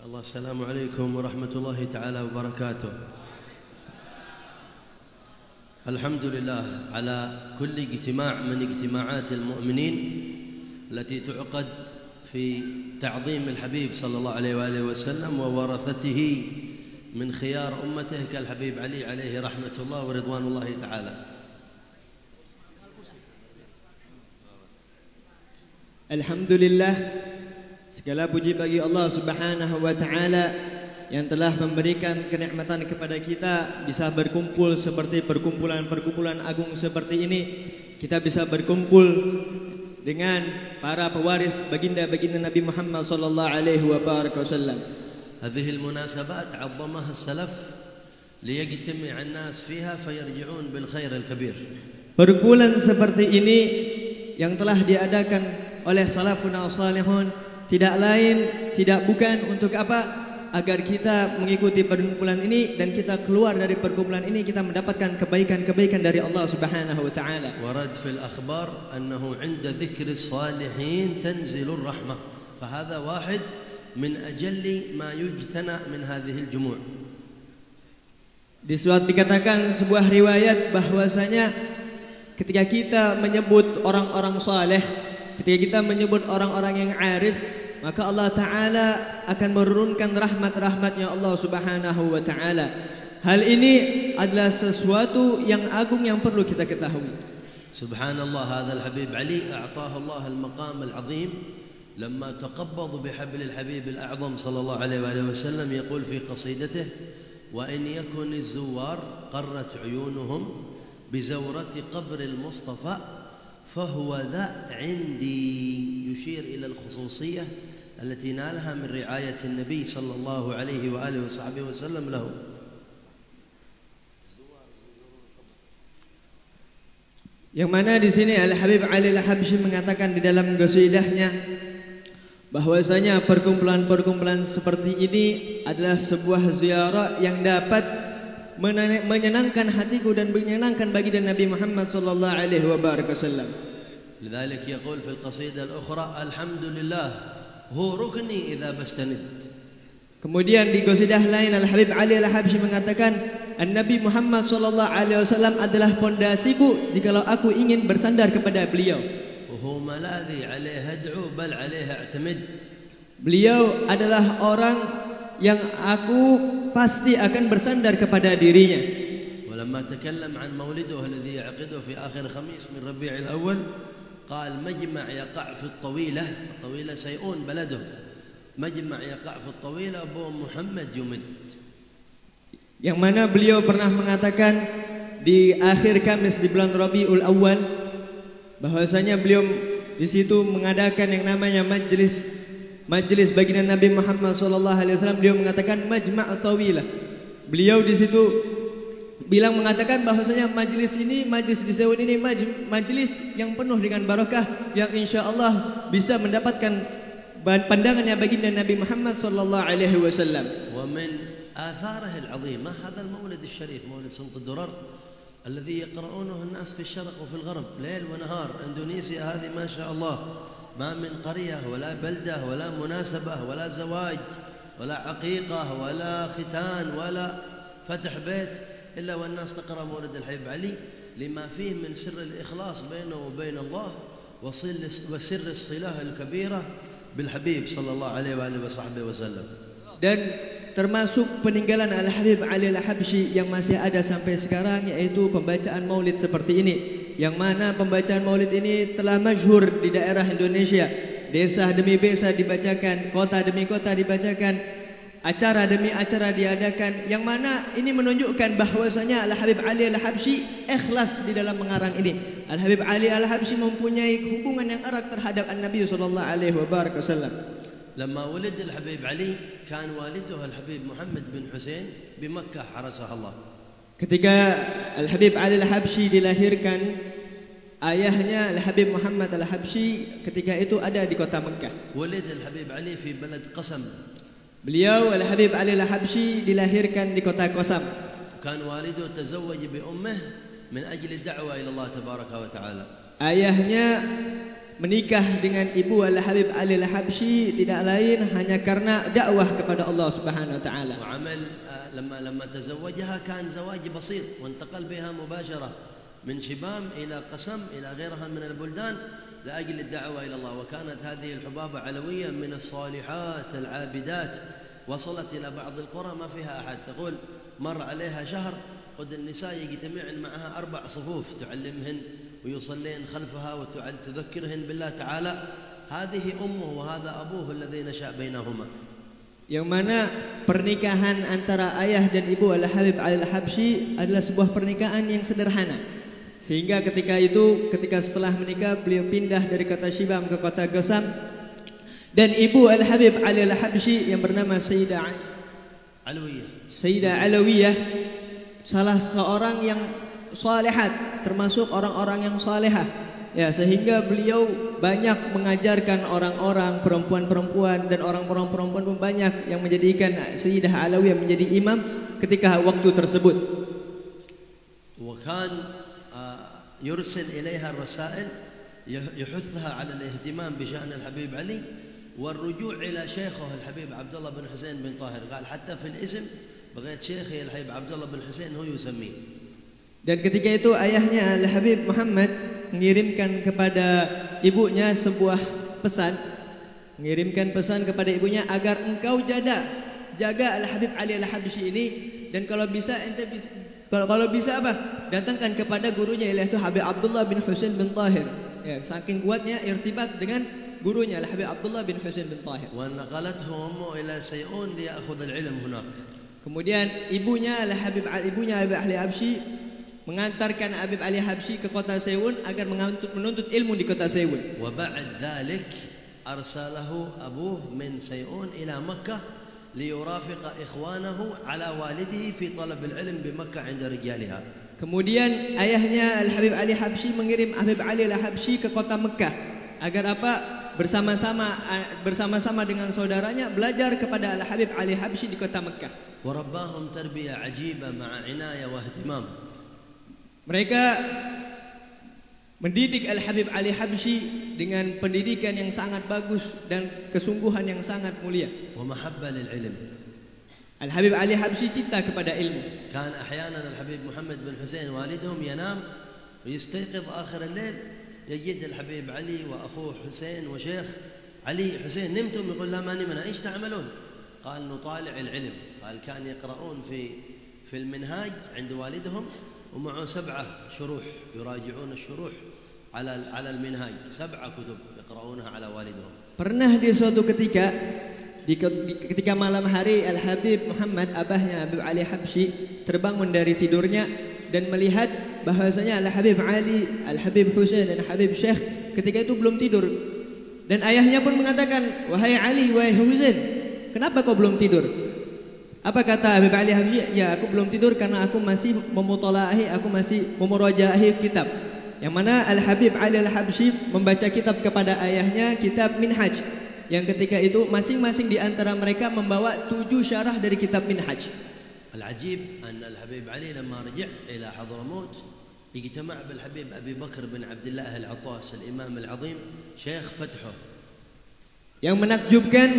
الله السلام عليكم ورحمة الله تعالى وبركاته. الحمد لله على كل اجتماع من اجتماعات المؤمنين التي تعقد في تعظيم الحبيب صلى الله عليه وآله وسلم وورثته من خيار أمته كالحبيب علي عليه رحمة الله ورضوان الله تعالى. Alhamdulillah, segala puji bagi Allah Subhanahu wa taala yang telah memberikan kenikmatan kepada kita bisa berkumpul seperti perkumpulan-perkumpulan agung seperti ini. Kita bisa berkumpul dengan para pewaris baginda-baginda Nabi Muhammad sallallahu alaihi wasallam. هذه المناسبات عظمها السلف ليجتمع الناس فيها فيرجعون بالخير الكبير. Perkumpulan seperti ini yang telah diadakan oleh salafuna salihun tidak lain, tidak bukan untuk apa? Agar kita mengikuti perkumpulan ini dan kita keluar dari perkumpulan ini kita mendapatkan kebaikan-kebaikan dari Allah Subhanahu wa taala. ورد في الأخبار أنه عند ذكر الصالحين تنزل الرحمة. فهذا واحد من أجل ما يجتنى من هذه الجموع. Dikatakan sebuah riwayat bahwasanya ketika kita menyebut orang-orang saleh, ketika kita menyebut orang-orang yang arif, maka Allah Ta'ala akan menurunkan rahmat-rahmatnya Allah Subhanahu wa Ta'ala. Hal ini adalah sesuatu yang agung yang perlu kita ketahui. Subhanallah, هذا الحبيب علي أعطاه الله المقام العظيم لما تقبض بحبل الحبيب الأعظم صلى الله عليه وآله وسلم. يقول في قصيدته: وإن يكن الزوار قرت عيونهم بزورة قبر المصطفى فهو ذا عندي، يشير إلى الخصوصية التي نالها من رعاية النبي صلى الله عليه وآله وصحبه وسلم له. Yang mana di sini Al-Habib Ali Al-Habsyi mengatakan di dalam qasidahnya bahwasanya perkumpulan-perkumpulan seperti ini adalah sebuah ziarah yang dapat menyenangkan hatiku dan menyenangkan baginda Nabi Muhammad sallallahu alaihi wasallam. لذلك يقول في القصيدة الأخرى: الحمد لله هو ركني إذا بستند. Kemudian di qasidah lain Al-Habib Ali Al-Habsyi mengatakan Nabi Muhammad sallallahu alaihi wasallam adalah pondasiku jikalau aku ingin bersandar kepada beliau. وهو ملاذي عليه أدعو بل عليه أعتمد. Beliau adalah orang yang aku pasti akan bersandar kepada dirinya. ولما تكلم عن مولده الذي يعقده في آخر خميس من ربيع الأول قال: مجمع يقع في الطويلة سيئون بلده، مجمع يقع في الطويلة أبو محمد يمد. Yang mana beliau pernah mengatakan di akhir Kamis di bulan Rabiul Awal bahwasanya beliau di situ mengadakan yang namanya majlis baginda Nabi Muhammad sallallahu alaihi wasallam. Beliau mengatakan majma' tawilah. Beliau di situ mengatakan bahwasanya majlis ini, majlis di Seun ini majlis yang penuh dengan barakah yang insyaallah bisa mendapatkan pandangannya baginda Nabi Muhammad sallallahu alaihi wasallam. ومن آثاره العظيمة هذا المولد الشريف، مولد سلطة الدرر الذي يقرؤونه الناس في الشرق وفي الغرب ليل ونهار. إندونيسيا هذه ما شاء الله ما من قرية ولا بلدة ولا مناسبة ولا زواج ولا عقيقة ولا ختان ولا فتح بيت إلا والناس تقرأ مولد الحبيب علي لما فيه من سر الإخلاص بينه وبين الله وسر الصلة الكبيرة بالحبيب صلى الله عليه وآله وصحبه وسلم. Dan termasuk peninggalan Al-Habib Ali Al-Habsyi yang masih ada sampai sekarang yaitu pembacaan maulid seperti ini, yang mana pembacaan maulid ini telah masyhur di daerah Indonesia. Desa demi desa dibacakan, kota demi kota dibacakan, acara demi acara diadakan, yang mana ini menunjukkan bahwasanya Al-Habib Ali Al-Habsyi ikhlas di dalam mengarang ini. Al-Habib Ali Al-Habsyi mempunyai hubungan yang erat terhadap Nabi sallallahu alaihi wasallam. لما ولد الحبيب علي كان والده الحبيب محمد بن حسين بمكة حرسها الله. Ketika Al-Habib Ali Al-Habsyi dilahirkan, ayahnya Al-Habib Muhammad Al-Habsyi ketika itu ada di kota Mekah. ولد الحبيب علي في بلد قسم. Beliau Al-Habib Ali Al-Habsyi dilahirkan di kota Qasam. كان والده تزوج بأمه من أجل الدعوة إلى الله تبارك وتعالى. Ayahnya menikah dengan ibu Al-Habib Ali Al-Habsyi tidak lain hanya karena dakwah kepada Allah Subhanahu wa taala. وعمل لما تزوجها كان زواج بسيط وانتقل بها مباشرة من شبام إلى قسم إلى غيرها من البلدان لأجل الدعوة إلى الله. وكانت هذه الحبابة علوية من الصالحات العابدات، وصلت إلى بعض القرى ما فيها أحد، تقول مر عليها شهر قد النساء يجتمعن معها 4 صفوف تعلمهن ويصلين خلفها وتذكرهن بالله تعالى. هذه أمه وهذا أبوه الذي نشأ بينهما. Yang mana pernikahan antara ayah dan ibu Al-Habib Ali Al-Habsyi adalah sebuah pernikahan yang sederhana. Sehingga ketika setelah menikah beliau pindah dari kota Shibam ke kota Qasam, dan ibu Al-Habib Ali Al-Habsyi yang bernama Sayyidah Alawiyah, salah seorang yang salihat, termasuk orang-orang yang salehah. Ya, sehingga beliau banyak mengajarkan orang-orang perempuan-perempuan, dan orang-orang perempuan pun banyak yang menjadikan Sayyidah Alawiyah menjadi imam ketika waktu tersebut. وكان يرسل إليها الرسائل يحثها على الاهتمام بشأن الحبيب علي والرجوع إلى شيخه الحبيب عبد الله بن حسين بن طاهر. قال حتى في الاسم بغيت شيخي الحبيب عبد الله بن حسين هو يسميه. Dan ketika itu ayahnya Al-Habib Muhammad mengirimkan kepada ibunya sebuah pesan, mengirimkan pesan kepada ibunya agar engkau jaga Al-Habib Ali Al-Habsyi ini, dan kalau bisa apa, datangkan kepada gurunya yaitu Habib Abdullah bin Husain bin Tahir. Ya, saking kuatnya irtibat dengan gurunya Al-Habib Abdullah bin Husain bin Tahir. ونقلته أمه إلى سيئون ليأخذ العلم هناك. Kemudian ibunya Habib Ali Habsyi mengantarkan Habib Ali Habsyi ke kota Sewun agar menuntut ilmu di kota Sewun. وبعد ذلك أرسله أبوه من سيئون إلى مكة ليرافق إخوانه على والده في طلب العلم بمكة عند رجالها. Kemudian ayahnya Al-Habib Ali Habsyi mengirim Habib Ali Al-Habsyi ke kota Mekah agar apa? Bersama-sama dengan saudaranya belajar kepada Al-Habib Ali Habsyi di kota Mekah. ورباهم تربية عجيبة مع عناية واهتمام. Mereka mendidik Al-Habib Ali Habsyi dengan pendidikan yang sangat bagus dan kesungguhan yang sangat mulia. ومحبة للعلم. Al-Habib Ali Habsyi cinta kepada ilmu. كان أحيانا الحبيب محمد بن حسين والدهم ينام ويستيقظ آخر الليل يجد الحبيب علي وأخوه حسين وشيخ علي. حسين نمتم؟ يقول لا ما نمنا. إيش تعملون؟ قال نطالع العلم. قال كان يقرؤون في المنهاج عند والدهم ومعه 7 شروح يراجعون الشروح على المنهاج. 7 كتب يقرؤونها على والدهم. Pernah di suatu ketika malam hari Al-Habib Muhammad, abahnya Habib Ali Habsyi, terbangun dari tidurnya dan melihat bahwasanya Al-Habib Ali, Al-Habib Husain dan Habib Syekh ketika itu belum tidur. Dan ayahnya pun mengatakan, "Wahai Ali, wahai Husain, kenapa kau belum tidur?" Apa kata Habib Ali Habsyi? "Ya, aku belum tidur karena aku masih memutolaahi, aku masih memurajaahi kitab." Yang mana Al-Habib Ali Al-Habsyi membaca kitab kepada ayahnya, kitab Minhaj, yang ketika itu masing-masing di antara mereka membawa 7 syarah dari kitab Minhaj. العجيب أن الحبيب علي لما رجع إلى حضرموت اجتمع بالحبيب أبي بكر بن عبد الله العطاس الإمام العظيم شيخ فتحه. Yang menakjubkan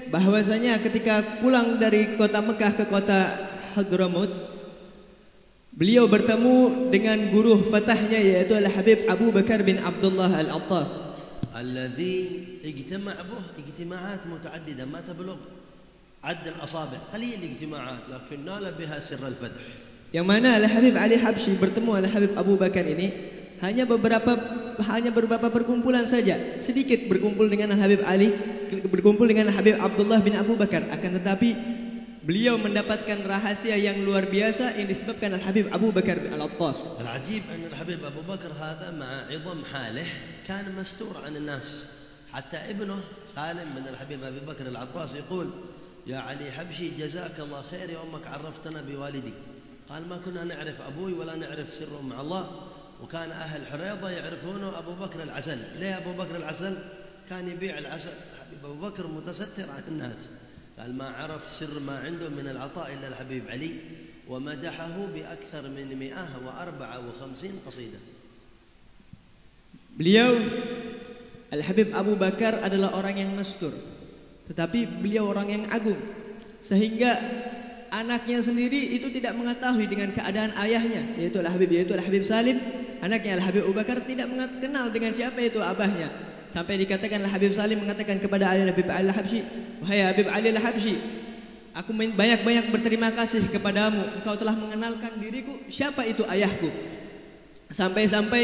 bahwasanya ketika pulang dari kota Mekah ke kota Hadramut, beliau bertemu dengan guru fatahnya yaitu Al-Habib Abu Bakar bin Abdullah Al-Attas. الذي اجتمع به اجتماعات متعددة ما تبلغ عد الأصابع، قليل الاجتماعات لكن نال بها سر الفتح. Yang mana Al-Habib Ali Habsyi bertemu Al-Habib Abu Bakar ini hanya beberapa perkumpulan saja, sedikit berkumpul dengan Al-Habib Ali, berkumpul dengan Al-Habib Abdullah bin Abu Bakar, akan tetapi beliau mendapatkan rahasia yang luar biasa yang disebabkan Al-Habib Abu Bakar Al-Attas. العجيب أن الحبيب أبو بكر هذا مع عظم حاله كان مستور عن الناس، حتى ابنه سالم من الحبيب أبي بكر العطاس يقول: يا علي حبشي جزاك الله خير يا أمك عرفتنا بوالدي. قال ما كنا نعرف أبوي ولا نعرف سره مع الله، وكان أهل حريضة يعرفونه أبو بكر العسل. ليه أبو بكر العسل؟ كان يبيع العسل. حبيب أبو بكر متستر عن الناس، قال ما عرف سر ما عنده من العطاء إلا الحبيب علي، ومدحه بأكثر من 154 قصيدة. Beliau Al-Habib Abu Bakar adalah orang yang mastur, tetapi beliau orang yang agung, sehingga anaknya sendiri itu tidak mengetahui dengan keadaan ayahnya, yaitu Al-Habib Salim. Anaknya Al-Habib Abu Bakar tidak kenal dengan siapa itu abahnya, sampai dikatakan Al-Habib Salim mengatakan kepada Al-Habib Ali Al-Habsyi, "Wahai Habib Ali Al-Habsyi, aku banyak-banyak berterima kasih kepadamu, engkau telah mengenalkan diriku siapa itu ayahku." Sampai-sampai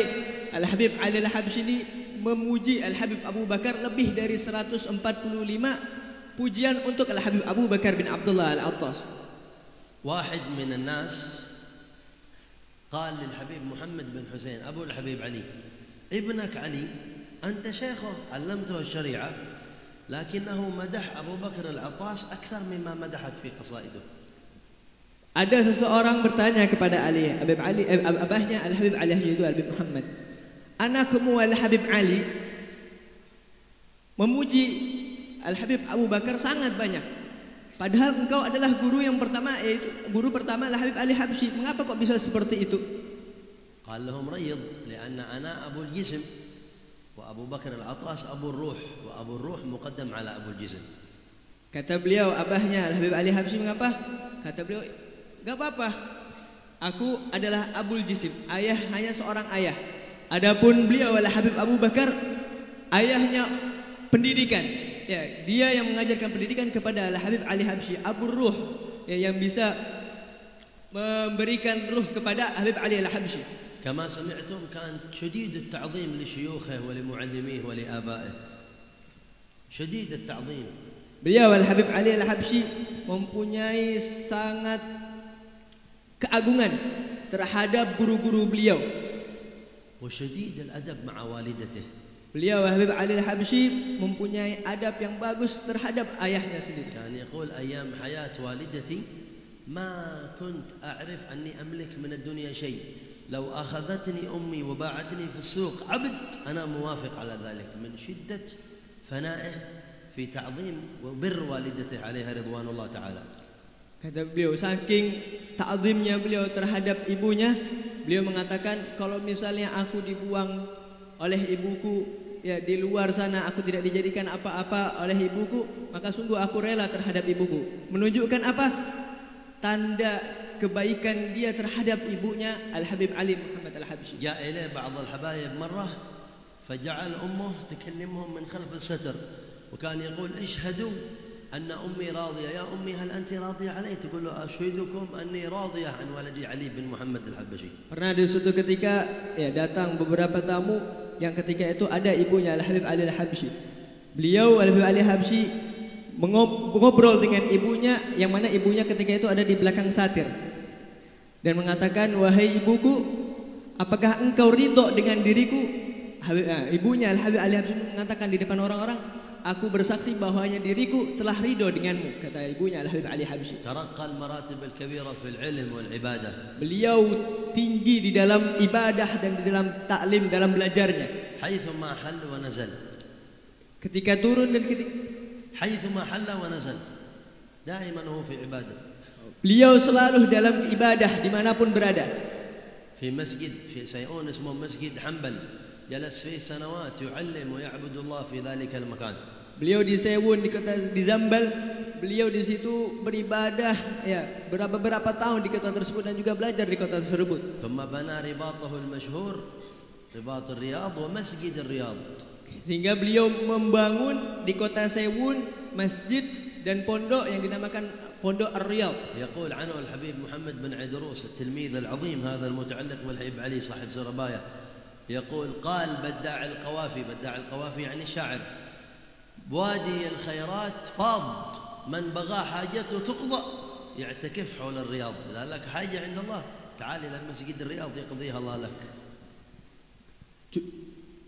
Al-Habib Ali Al-Habsyi ini memuji Al-Habib Abu Bakar lebih dari 145 pujian untuk Al-Habib Abu Bakar bin Abdullah Al-Attas. واحد من الناس قال للحبيب محمد بن حسين أبو الحبيب علي: ابنك علي أنت شيخه علمته الشريعة، لكنه مدح أبو بكر العطاس أكثر مما مدحك في قصائده. Ada seseorang bertanya kepada Ali, Habib Ali, abahnya Al-Habib Ali itu Al-Habib Muhammad, anakmu Al-Habib Ali memuji Al-Habib Abu Bakar sangat banyak, padahal engkau adalah guru yang pertama, yaitu guru pertama Al-Habib Ali Habsyi. Mengapa kok bisa seperti itu? قال لهم ريض لأن أنا أبو الجسم وأبو بكر العطاس أبو الروح وأبو الروح مقدم على أبو الجسم. Kata beliau, abahnya Al-Habib Ali Habsyi, mengapa? Kata beliau, gak apa-apa, aku adalah Abul Jisim, ayah hanya seorang ayah. Adapun beliau Al-Habib Abu Bakar, ayahnya pendidikan, ya, dia yang mengajarkan pendidikan kepada Al-Habib Ali Habsyi, Abu Ruh, ya, yang bisa memberikan ruh kepada Habib Ali Al-Habsyi. كما سمعتم كان شديد التعظيم لشيوخه ولمعلميه ولآبائه، شديد التعظيم. Beliau Al-Habib Ali Al-Habsyi mempunyai sangat keagungan terhadap guru-guru beliau. وشديد الأدب مع والدته. Beliau Habib Ali Al-Habsyi mempunyai adab yang bagus terhadap ayahnya sendiri. كان يقول أيام حياة والدتي ما كنت أعرف أني أملك من الدنيا شيء، لو أخذتني أمي وباعتني في السوق عبد أنا موافق على ذلك، من شدة فنائه في تعظيم وبر والدته عليها رضوان الله تعالى. Kata beliau, saking ta'zimnya beliau terhadap ibunya, beliau mengatakan, kalau misalnya aku dibuang oleh ibuku, ya, di luar sana aku tidak dijadikan apa-apa oleh ibuku, maka sungguh aku rela terhadap ibuku. Menunjukkan apa? Tanda kebaikan dia terhadap ibunya Al-Habib Ali Muhammad Al-Habsyi. جاء إليه بعض الحبايب مرة فجعل أمه تكلمهم من خلف الستر، وكان يقول اشهدوا أن أمي راضية، يا أمي هل أنت راضية علي؟ تقول له أشهدكم أني راضية عن ولدي علي بن محمد الحبشي. Pernah di suatu ketika, ya, datang beberapa tamu yang ketika itu ada ibunya Al-Habib Ali Al-Habsyi. Beliau Al-Habib Ali Al-Habsyi mengobrol dengan ibunya, yang mana ibunya ketika itu ada di belakang satir, dan mengatakan, wahai ibuku, apakah engkau ridho dengan diriku? Ibunya Al-Habib Ali Habsyi mengatakan di depan orang-orang, aku bersaksi bahwanya diriku telah ridho denganmu, kata ibunya Al-Habib Ali Habsyi. ترقى المراتب الكبيرة في العلم والعبادة. Beliau tinggi di dalam ibadah dan di dalam taklim, dalam belajarnya. حيثما حل ونزل. Ketika turun dan حيثما حل ونزل. دائما هو في عبادة. Beliau selalu dalam ibadah dimanapun berada. في مسجد في سيئون اسمه مسجد حنبل، جلس فيه سنوات يعلم ويعبد الله في ذلك المكان. Beliau di Sewun, di Zambal, beliau di situ beribadah, ya, beberapa tahun di kota tersebut dan juga belajar di kota tersebut. ثم بنى رباطه المشهور رباط الرياض ومسجد الرياض. Sehingga beliau membangun di kota Sewun masjid dan pondok yang dinamakan Pondok Ar-Riyadh. يقول عنه الحبيب محمد بن عيدروس التلميذ العظيم هذا المتعلق بالحبيب علي صاحب سربايا، يقول قال بداع القوافي يعني الشاعر، بوادي الخيرات فاض من بغى حاجته تقضى يعتكف حول الرياض، إذا لك حاجة عند الله تعال إلى مسجد الرياض يقضيها الله لك.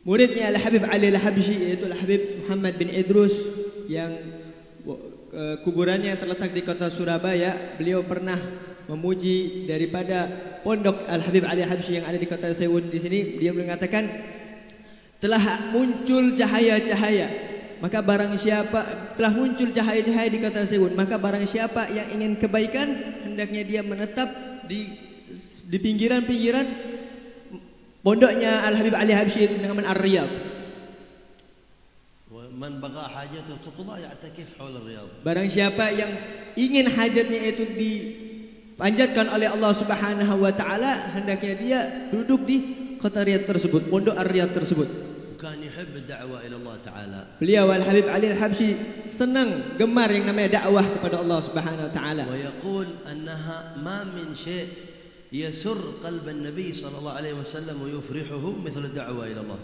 Muridnya Al-Habib Ali Al-Habsyi yaitu Al-Habib Muhammad bin Idrus yang kuburannya terletak di kota Surabaya. Beliau pernah memuji daripada pondok Al-Habib Ali Al-Habsyi yang ada di kota Sewun di sini. Dia mengatakan, telah muncul cahaya-cahaya, maka barang siapa telah muncul cahaya-cahaya di kota Sewun, maka barang siapa yang ingin kebaikan hendaknya dia menetap di pinggiran-pinggiran pondoknya Al-Habib Ali Habsyi itu dengan Ar-Riyadh. من بغى حاجته تقضى يعتكف حول الرياض. Barang siapa yang ingin hajatnya itu dipanjatkan oleh Allah Subhanahu wa taala, hendaknya dia duduk di kota Riyadh tersebut, pondok Ar-Riyadh tersebut. وكان يحب الدعوة إلى الله تعالى. Beliau Al-Habib Ali Al-Habsyi senang, gemar yang namanya dakwah kepada Allah Subhanahu wa taala. ويقول أنها ما من شيء يسر قلب النبي صلى الله عليه وسلم ويفرحه مثل الدعوة إلى الله.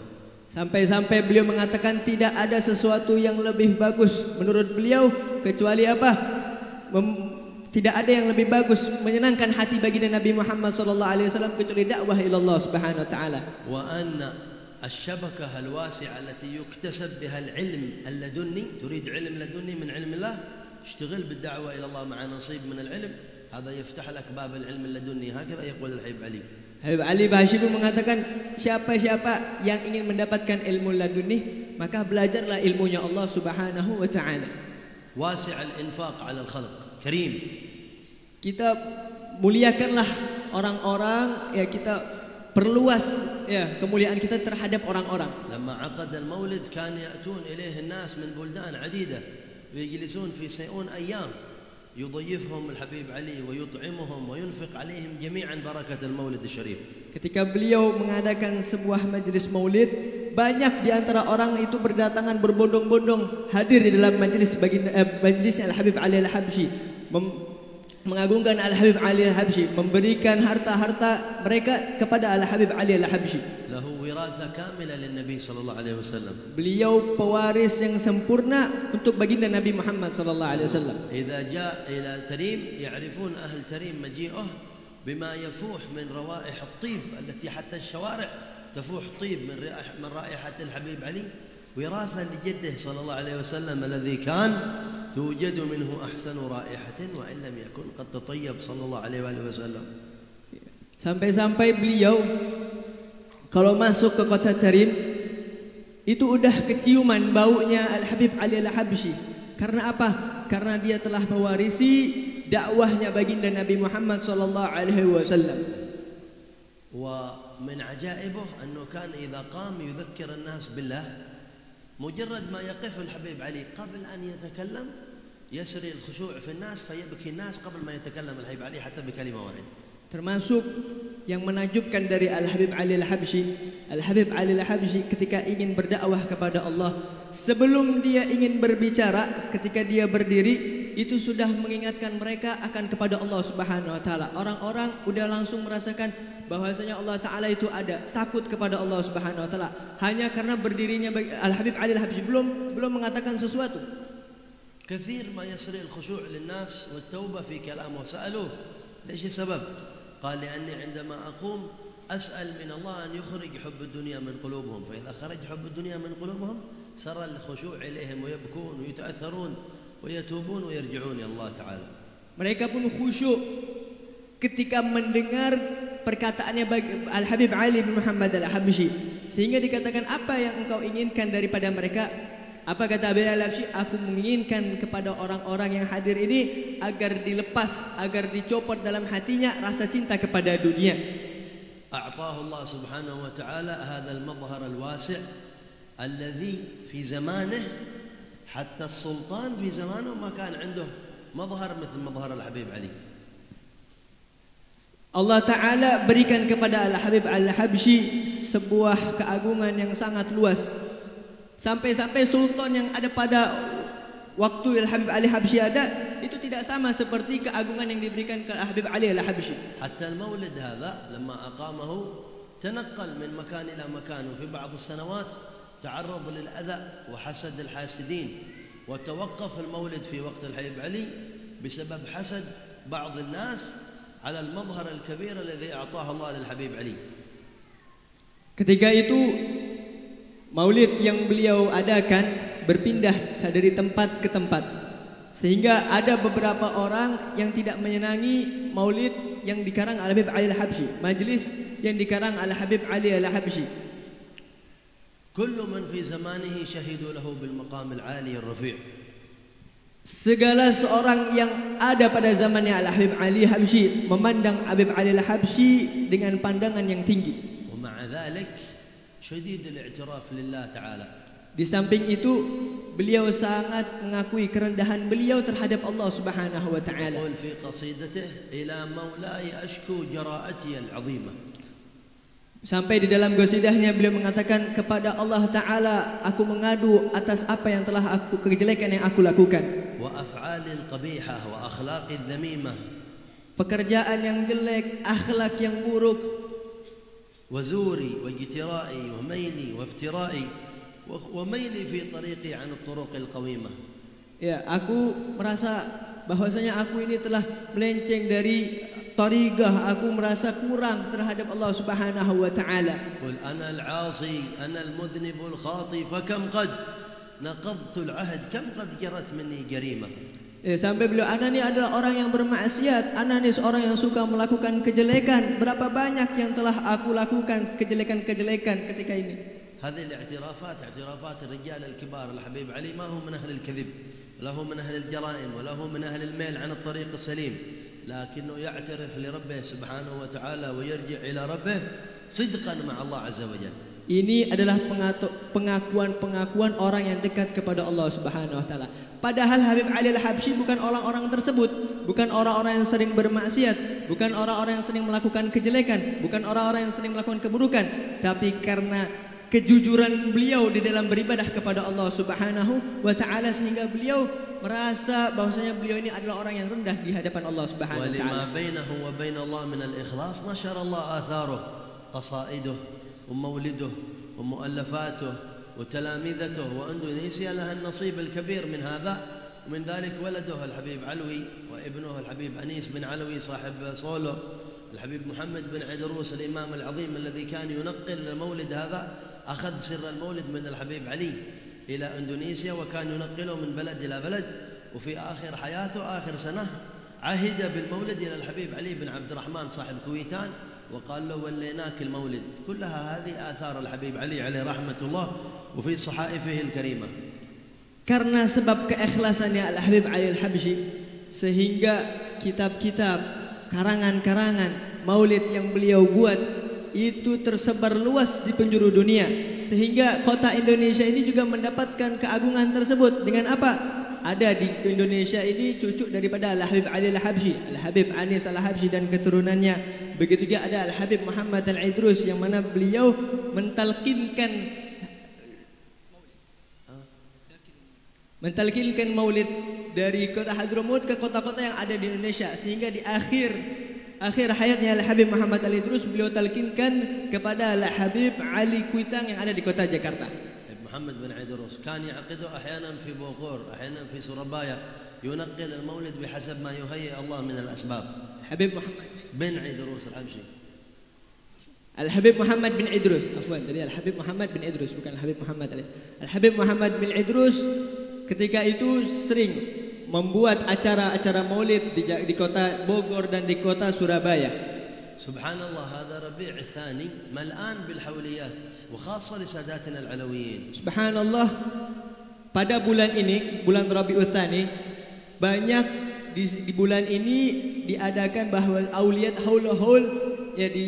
Sampai-sampai beliau mengatakan tidak ada sesuatu yang lebih bagus menurut beliau kecuali apa? Tidak ada yang lebih bagus menyenangkan hati baginda Nabi Muhammad sallallahu alaihi wasallam kecuali dakwah ila Allah Subhanahu wa taala. وأن الشبكة الواسعة التي يكتسب بها العلم اللدني، تريد علم لدني من علم الله، اشتغل بالدعوة إلى الله مع نصيب من العلم، هذا يفتح لك باب العلم اللدني. هكذا يقول الحبيب علي. Habib Ali Al-Habsyi mengatakan siapa-siapa yang ingin mendapatkan ilmu laduni maka belajarlah ilmunya Allah Subhanahu wa taala. واسع الإنفاق على الخلق كريم. Kita muliakanlah orang-orang, ya kita perluas ya kemuliaan kita terhadap orang-orang. لما عقد المولد كان يأتون إليه الناس من بلدان عديدة ويجلسون في سيئون أيام يضيفهم الحبيب علي ويطعمهم وينفق عليهم جميعا بركة المولد الشريف. Ketika beliau mengadakan sebuah majelis maulid, banyak di antara orang itu berdatangan berbondong-bondong hadir di dalam majelis majelisnya Al-Habib Ali Al-Habsyi, mengagungkan Al-Habib Ali Al-Habsyi, memberikan harta-harta mereka kepada Al-Habib Ali Al-Habsyi. له وراثة كاملة للنبي صلى الله عليه وسلم. Beliau pewaris yang sempurna untuk baginda Nabi Muhammad sallallahu alaihi wasallam. إذا جاء إلى تريم يعرفون أهل تريم مجيئه بما يفوح من روائح الطيب التي حتى الشوارع تفوح طيب من رائحة الحبيب علي، وراثة لجده صلى الله عليه وسلم الذي كان توجد منه أحسن رائحة وإن لم يكن قد تطيب صلى الله عليه وآله وسلم. Sampai-sampai beliau kalau masuk ke kota Tarim itu udah keciuman baunya Al-Habib Ali Al-Habsyi. Karena apa? Karena dia telah mewarisi dakwahnya baginda Nabi Muhammad sallallahu alaihi wasallam. ومن عجائبه أنه كان إذا قام يذكر الناس بالله، مجرد ما يقف الحبيب علي قبل أن يتكلم يسري الخشوع في الناس فيبكي الناس قبل ما يتكلم الحبيب علي حتى بكلمة واحدة. Termasuk yang menakjubkan dari Al-Habib Ali Al-Habsyi, Al-Habib Ali Al-Habsyi ketika ingin berdakwah kepada Allah, sebelum dia ingin berbicara, ketika dia berdiri itu sudah mengingatkan mereka akan kepada Allah Subhanahu wa taala. Orang-orang udah langsung merasakan bahwasanya Allah taala itu ada, takut kepada Allah Subhanahu wa taala. Hanya karena berdirinya Al-Habib Ali Al-Habsyi belum mengatakan sesuatu. كثير ما يسري الخشوع للناس والتوبة في كلامه. سألوه ليش السبب؟ قال لأني عندما أقوم أسأل من الله أن يخرج حب الدنيا من قلوبهم، فإذا خرج حب الدنيا من قلوبهم سرى الخشوع إليهم ويبكون ويتأثرون ويتوبون ويرجعون إلى الله تعالى. Mereka pun khusyuk ketika mendengar perkataannya Al-Habib Ali bin Muhammad Al-Habsyi, sehingga dikatakan apa yang engkau inginkan daripada mereka? Apa kata Habib Al-Habsyi? Aku menginginkan kepada orang-orang yang hadir ini agar dilepas, agar dicopot dalam hatinya rasa cinta kepada dunia. أعطاه الله سبحانه وتعالى هذا المظهر الواسع الذي في زمانه حتى السلطان في زمانه ما كان عنده مظهر مثل مظهر الحبيب علي. Allah Ta'ala berikan kepada Al-Habib Al-Habsyi sebuah keagungan yang sangat luas. Sampai-sampai sultan yang ada pada waktu Al-Habib Ali Al-Habsyi ada itu tidak sama seperti keagungan yang diberikan ke Al-Habib Ali Al-Habsyi. حتى المولد هذا لما أقامه تنقل من مكان إلى مكان، وفي بعض السنوات تعرض للأذى وحسد الحاسدين، وتوقف المولد في وقت الحبيب علي بسبب حسد بعض الناس على المظهر الكبير الذي أعطاه الله للحبيب علي. Ketika itu maulid yang beliau adakan berpindah dari tempat ke tempat, sehingga ada beberapa orang yang tidak menyenangi maulid yang dikarang Al-Habib Ali Al-Habsyi, majlis yang dikarang Al-Habib Ali Al-Habsyi. كل من في زمانه شهدوا له بالمقام العالي الرفيع. Segala seorang yang ada pada zamannya Al-Habib Ali Al-Habsyi memandang Habib Ali Al-Habsyi dengan pandangan yang tinggi. ومع ذلك شديد الاعتراف لله تعالى. Di samping itu beliau sangat mengakui kerendahan beliau terhadap Allah Subhanahu wa taala. يقول في قصيدته إلى مولاي أشكو جراءتي العظيمة. Sampai di dalam qasidahnya beliau mengatakan, kepada Allah taala aku mengadu atas apa yang telah kejelekan yang aku lakukan. وأفعالي القبيحة وأخلاقي الذميمة. Pekerjaan yang jelek, akhlak yang buruk, وزوري واجترائي وميلي وافترائي وميلي في طريقي عن الطرق القويمة. Ya, aku merasa bahwasanya aku ini telah melenceng dari tariqah, aku merasa kurang terhadap Allah Subhanahu wa taala. قل أنا العاصي أنا المذنب الخاطي فكم قد نقضت العهد كم قد جرت مني جريمة. Sampai beliau, ana ini adalah orang yang bermaksiat, ana ini seorang yang suka melakukan kejelekan. Berapa banyak yang telah aku lakukan kejelekan-kejelekan ketika ini. هذه الاعترافات اعترافات الرجال الكبار. الحبيب علي ما هو من أهل الكذب ولا هو من أهل الجرائم ولا هو من أهل الميل عن الطريق السليم، لكنه يعترف لربه سبحانه وتعالى ويرجع إلى ربه صدقا مع الله عز وجل. Ini adalah pengakuan orang yang dekat kepada Allah Subhanahu wa taala. Padahal Habib Ali Al-Habsyi bukan orang-orang tersebut, bukan orang-orang yang sering bermaksiat, bukan orang-orang yang sering melakukan kejelekan, bukan orang-orang yang sering melakukan keburukan, tapi karena kejujuran beliau di dalam beribadah kepada Allah Subhanahu wa taala sehingga beliau merasa bahwasanya beliau ini adalah orang yang rendah di hadapan Allah Subhanahu wa taala. ولما بينه وبين الله من الإخلاص نشر الله آثاره، قصائده ومولده ومؤلفاته وتلامذته، وإندونيسيا لها النصيب الكبير من هذا. ومن ذلك ولده الحبيب علوي وابنه الحبيب أنيس بن علوي صاحب صولو، الحبيب محمد بن عيدروس الإمام العظيم الذي كان ينقل المولد هذا، أخذ سر المولد من الحبيب علي إلى إندونيسيا وكان ينقله من بلد إلى بلد. وفي آخر حياته آخر سنة عهد بالمولد إلى الحبيب علي بن عبد الرحمن صاحب كويتان وقال له وليناك المولد. كلها هذه آثار الحبيب علي عليه رحمة الله وفي صحائفه الكريمة. Karena sebab keikhlasannya Al-Habib Ali Al-Habsyi sehingga kitab-kitab, karangan-karangan maulid yang beliau buat itu tersebar luas di penjuru dunia, sehingga kota Indonesia ini juga mendapatkan keagungan tersebut. Dengan apa? Ada di Indonesia ini cucu daripada Al-Habib Ali Al-Habsyi, Al-Habib Anis Al-Habsyi dan keturunannya. Begitu juga ada Al-Habib Muhammad Al-Idrus yang mana beliau mentalkinkan maulid dari kota Hadramut ke kota-kota yang ada di Indonesia, sehingga di akhir hayatnya Al-Habib Muhammad Al-Idrus beliau talkinkan kepada Al-Habib Ali Kuitang yang ada di kota Jakarta. محمد بن عيدروس كان يعقده أحيانا في بوقور أحيانا في سوربايا، ينقل المولد بحسب ما يهيئ الله من الأسباب. Habib Muhammad بن عيدروس الحبشي. Al-Habib Muhammad bin Idrus, afwan, tadi Al-Habib Muhammad bin Idrus bukan Al-Habib Muhammad Alis. Al-Habib Muhammad bin Idrus ketika itu sering membuat acara-acara maulid di kota Bogor dan di kota Surabaya. سبحان الله هذا ربيع الثاني ملآن بالحوليات وخاصة لساداتنا العلويين. Subhanallah, pada bulan ini, bulan Rabiul Tsani, banyak di bulan ini diadakan bahwa auliyat haul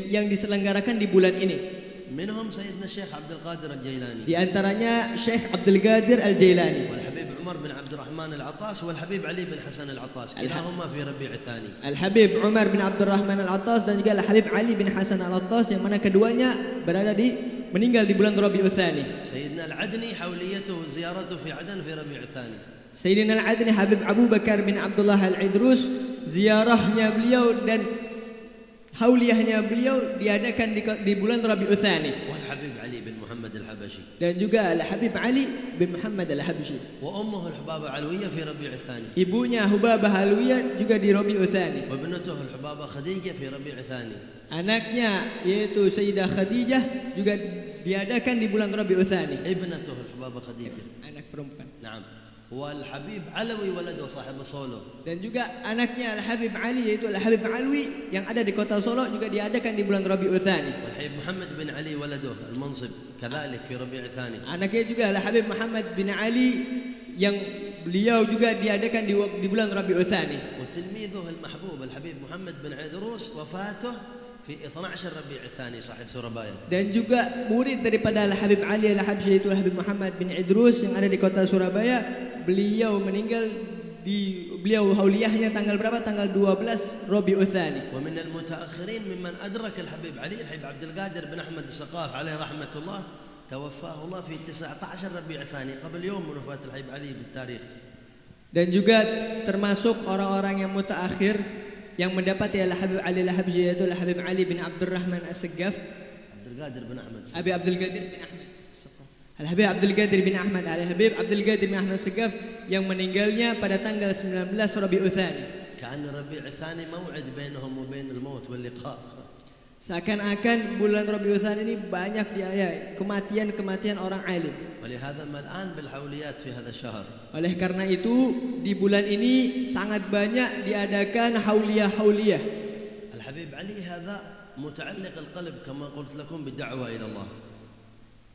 yang diselenggarakan di bulan ini. منهم سيدنا الشيخ عبد القادر الجيلاني. Di antaranya Syekh Abdul Qadir Al-Jailani. والحبيب عمر بن عبد الرحمن العطاس والحبيب علي بن حسن العطاس كلاهما في ربيع الثاني. Al-Habib Umar bin Abdul Rahman Al-Attas dan juga Al-Habib Ali bin Hasan Al-Attas yang mana keduanya meninggal di bulan Rabiul Tsani. سيدنا العدني حوليته وزيارته في عدن في ربيع الثاني. Sayyidina Al-Adni Habib Abu Bakar bin Abdullah Al-Idrus, ziarahnya beliau dan hauliyahnya beliau diadakan di bulan Rabiul Tsani. والحبيب علي بن محمد الحبشي. Dan juga Al-Habib Ali bin Muhammad Al-Habsyi. وأمه الحبابة علوية في ربيع الثاني. Ibunya Hubabah Alwiyah juga di Rabiul Tsani. وابنته الحبابة خديجة في ربيع الثاني. Anaknya yaitu Sayyidah Khadijah juga diadakan di bulan Rabiul Tsani. ابنته الحبابة خديجة. Anak perempuan. نعم. والحبيب علوي ولده صاحب صولو. Dan juga anaknya Al-Habib Ali yaitu Al-Habib Alwi yang ada di kota Solo juga diadakan di bulan Rabiul Tsani. والحبيب محمد بن علي ولده المنصب كذلك في ربيع الثاني. Anaknya juga Al-Habib Muhammad bin Ali yang beliau juga diadakan di bulan Rabiul Tsani. وتلميذه المحبوب الحبيب محمد بن عيدروس وفاته في 12 ربيع الثاني صاحب Surabaya. Dan juga murid daripada Al-Habib Ali Al-Habsyi yaitu Habib Muhammad bin Idrus yang ada di kota Surabaya. Beliau meninggal beliau hauliyahnya tanggal berapa? Tanggal 12 Rabiul Tsani. ومن المتأخرين ممن أدرك الحبيب علي الحبيب عبد القادر بن أحمد السقاف عليه رحمة الله توفاه الله في 19 ربيع الثاني قبل يوم من وفاة الحبيب علي بالتاريخ. Dan juga termasuk orang-orang yang mutaakhir yang mendapati Al-Habib Ali Al-Habsyi yaitu Al-Habib Ali bin Abdurrahman As-Saggaf, Abdul Qadir bin Ahmad, Habib Abdul Qadir bin Ahmad, Al-Habib Abdul Qadir bin Ahmad, Al-Habib Abdul Qadir bin Ahmad As-Saggaf yang meninggalnya pada tanggal 19 Rabiul Tsani. كأن ربيع الثاني موعد بينهم وبين الموت واللقاء. Seakan-akan bulan Rabiul Tsani ini banyak kematian orang alim. ولهذا ما الآن بالحوليات في هذا الشهر. Oleh karena itu di bulan ini sangat banyak diadakan hauliyah. الحبيب علي هذا متعلق القلب كما قلت لكم بالدعوة إلى الله.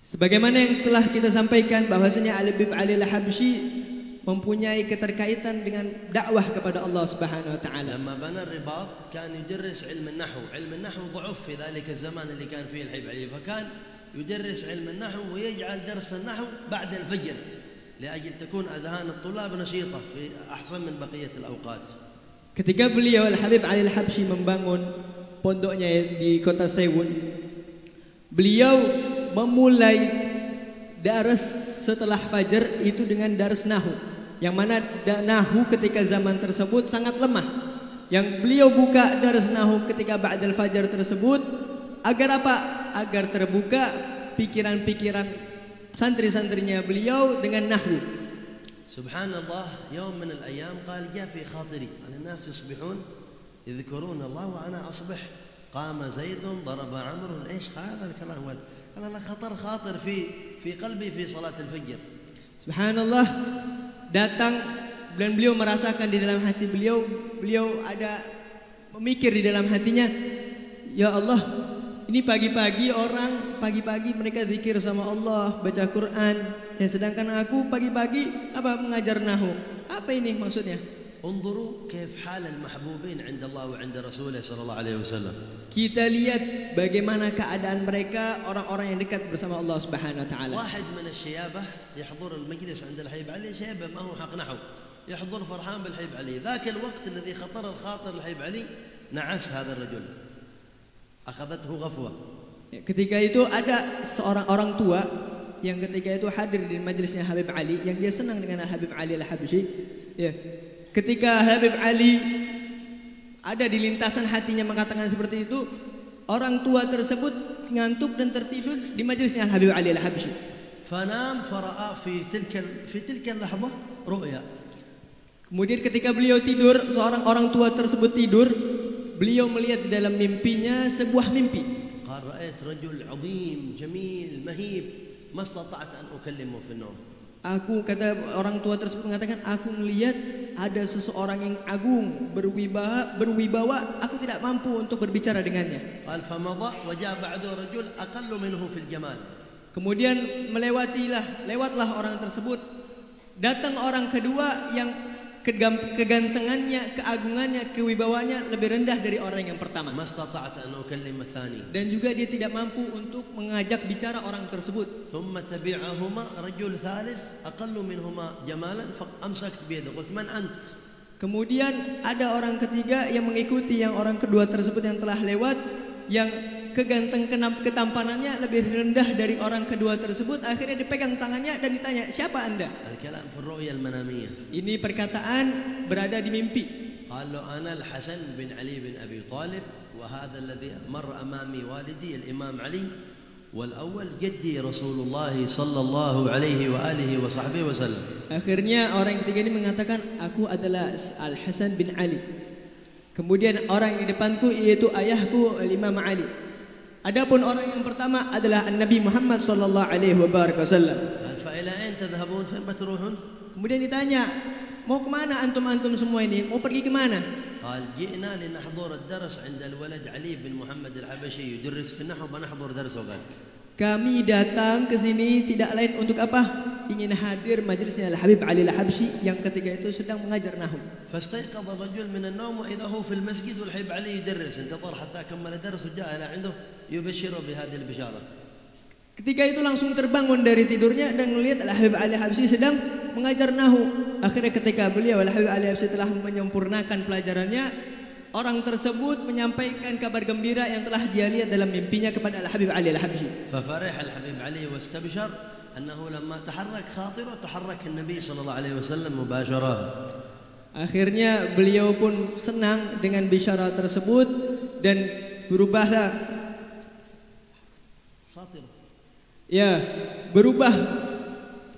Sebagaimana yang telah kita sampaikan bahwasanya Al-Habib Ali Al-Habsyi mempunyai keterkaitan dengan dakwah kepada Allah Subhanahu wa taala. لما بنى الرباط كان يدرس علم النحو، علم النحو ضعف في ذلك الزمان اللي كان فيه الحبيب علي، فكان يدرس علم النحو ويجعل درس النحو بعد الفجر لأجل تكون أذهان الطلاب نشيطة في أحسن من بقية الأوقات. Ketika beliau Al-Habib Ali Al-Habsyi membangun pondoknya di kota Sewun, beliau memulai dars setelah fajar itu dengan dars nahwu. Yang mana nahwu ketika zaman tersebut sangat lemah. Yang beliau buka dars nahwu ketika ba'dal fajar tersebut agar apa? Agar terbuka pikiran-pikiran santri-santrinya beliau dengan nahwu. Subhanallah, يوم من الأيام قال جاء في خاطري أن الناس يصبحون يذكرون الله وأنا أصبح قام زيد ضرب عمرو. إيش هذا الكلام؟ قال أنا خاطر في قلبي في صلاة الفجر. Subhanallah, datang dan beliau merasakan di dalam hati beliau ada memikir di dalam hatinya, ya Allah, ini pagi-pagi mereka zikir sama Allah, baca Quran, ya sedangkan aku pagi-pagi mengajar nahwu. Apa ini maksudnya? انظروا كيف حال المحبوبين عند الله وعند رسوله صلى الله عليه وسلم. Kita lihat bagaimana keadaan mereka orang-orang yang dekat bersama Allah Subhanahu wa taala. واحد من الشيابة يحضر المجلس عند الحبيب علي، شيبة ما هو حق نحو، يحضر فرحان بالحبيب علي. ذاك الوقت الذي خطر الخاطر الحبيب علي نعس هذا الرجل، أخذته غفوة. Ketika itu ada seorang orang tua yang ketika itu hadir di majelisnya Habib Ali, yang dia senang dengan Habib Ali Al-Habsyi. Ya. Ketika Habib Ali ada di lintasan hatinya mengatakan seperti itu, orang tua tersebut ngantuk dan tertidur di majelisnya Habib Ali Al-Habsyi. فنام فرأى في تلك اللحظة رؤيا. Kemudian ketika beliau tidur, seorang orang tua tersebut tidur, beliau melihat di dalam mimpinya sebuah mimpi. قال رأيت رجل عظيم جميل مهيب ما استطعت أن أكلمه في النوم. Kata orang tua tersebut mengatakan, aku melihat ada seseorang yang agung, berwibawa, aku tidak mampu untuk berbicara dengannya. قال فمضى وجاء بعده رجل أقل منه في الجمال. Kemudian lewatlah orang tersebut. Datang orang kedua yang kegantengannya, keagungannya, kewibawaannya lebih rendah dari orang yang pertama. ما استطعت أن أكلم الثاني. Dan juga dia tidak mampu untuk mengajak bicara orang tersebut. ثم تبعهما رجل ثالث أقل منهما جمالا فأمسكت بيده قلت من أنت. Kemudian ada orang ketiga yang mengikuti yang orang kedua tersebut yang telah lewat, yang ketampanannya lebih rendah dari orang kedua tersebut. Akhirnya dipegang tangannya dan ditanya, siapa anda? الكلام في الرؤيا المنامية. Ini perkataan berada di mimpi. قال له أنا الحسن بن علي بن أبي طالب وهذا الذي مر أمامي والدي الإمام علي والأول جدي رسول الله صلى الله عليه وآله وصحبه وسلم. Akhirnya orang yang ketiga ini mengatakan, aku adalah Al-Hasan bin Ali. Kemudian orang yang di depanku yaitu ayahku Imam Ali. Adapun orang yang pertama adalah Nabi Muhammad sallallahu alaihi wasallam. فإلى أين تذهبون؟ فين بتروحون؟ Kemudian ditanya, mau kemana antum semua ini? Mau pergi kemana? قال جئنا لنحضر الدرس عند الولد علي بن محمد الحبشي يدرس في النحو بنحضر درسه. قال kami datang ke sini tidak lain untuk apa? ingin hadir majelisnya Al-Habib Ali Al-Habsyi yang ketika itu sedang mengajar nahwu. فاستيقظ الرجل من النوم وإذا هو في المسجد والحبيب علي يدرس، انتظر حتى كمل الدرس وجاء إلى عنده يبشره بهذه البشارة. Ketika itu langsung terbangun dari tidurnya dan melihat Al-Habib Ali Al-Habsyi sedang mengajar nahwu. Akhirnya ketika beliau Al-Habib Ali Al-Habsyi telah menyempurnakan pelajarannya, orang tersebut menyampaikan kabar gembira yang telah dia lihat dalam mimpinya kepada Al-Habib Ali Al-Habsyi. ففرح الحبيب علي واستبشر أنه لما تحرك خاطره تحرك النبي صلى الله عليه وسلم مباشرة. Akhirnya beliau pun senang dengan bisyara tersebut dan berubahlah berubah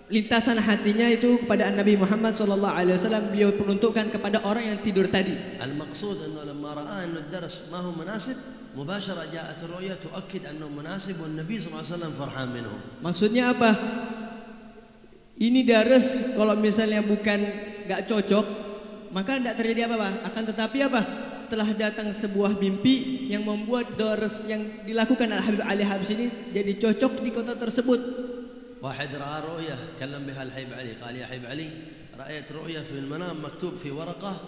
lintasan hatinya itu kepada Nabi Muhammad sallallahu alaihi wasallam. Beliau peruntukkan kepada orang yang tidur tadi. المقصود أنه لما رأى أن الدرس ما هو مناسب مباشرة جاءت الرؤيا تؤكد أنه مناسب والنبي صلى الله عليه وسلم فرحان منه. Maksudnya apa? Ini daras kalau misalnya bukan gak cocok, maka tidak terjadi apa-apa. Akan tetapi apa? Telah datang sebuah mimpi yang membuat daras yang dilakukan Al-Habib Ali Al-Habsyi ini jadi cocok di kota tersebut. واحد رأى رؤيا كلم بها الحبيب علي قال يا حبيب علي رأيت رؤيا في المنام مكتوب في ورقة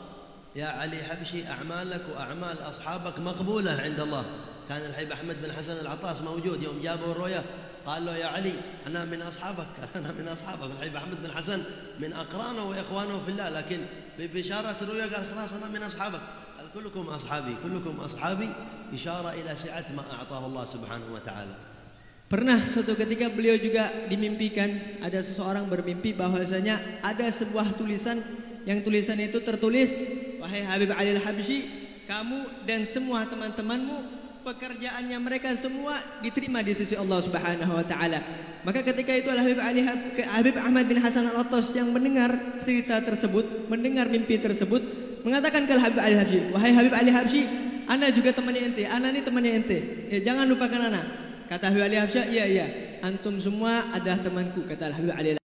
يا علي حبشي أعمالك وأعمال أصحابك مقبولة عند الله. كان الحبيب أحمد بن حسن العطاس موجود يوم جابوا الرؤيا قال له يا علي أنا من أصحابك. قال أنا من أصحابك. الحبيب أحمد بن حسن من أقرانه وإخوانه في الله، لكن ببشارة الرؤيا قال خلاص أنا من أصحابك. قال كلكم أصحابي كلكم أصحابي، إشارة إلى سعة ما أعطاه الله سبحانه وتعالى. Pernah suatu ketika beliau juga dimimpikan ada seseorang bermimpi bahwasanya ada sebuah tulisan yang tulisan itu tertulis, wahai Habib Ali Al-Habsyi, kamu dan semua teman-temanmu pekerjaannya mereka semua diterima di sisi Allah Subhanahu wa taala. Maka ketika itu Habib Ahmad bin Hasan Al-Attas yang mendengar cerita tersebut, mendengar mimpi tersebut, mengatakan ke Habib Ali Al-Habsyi, wahai Habib Ali Al-Habsyi, ana juga temannya ente, ana ini temannya ente. Jangan lupakan ana. Kata Habib Ali Al-Habsyi, iya, antum semua adalah temanku, kata Habib Ali.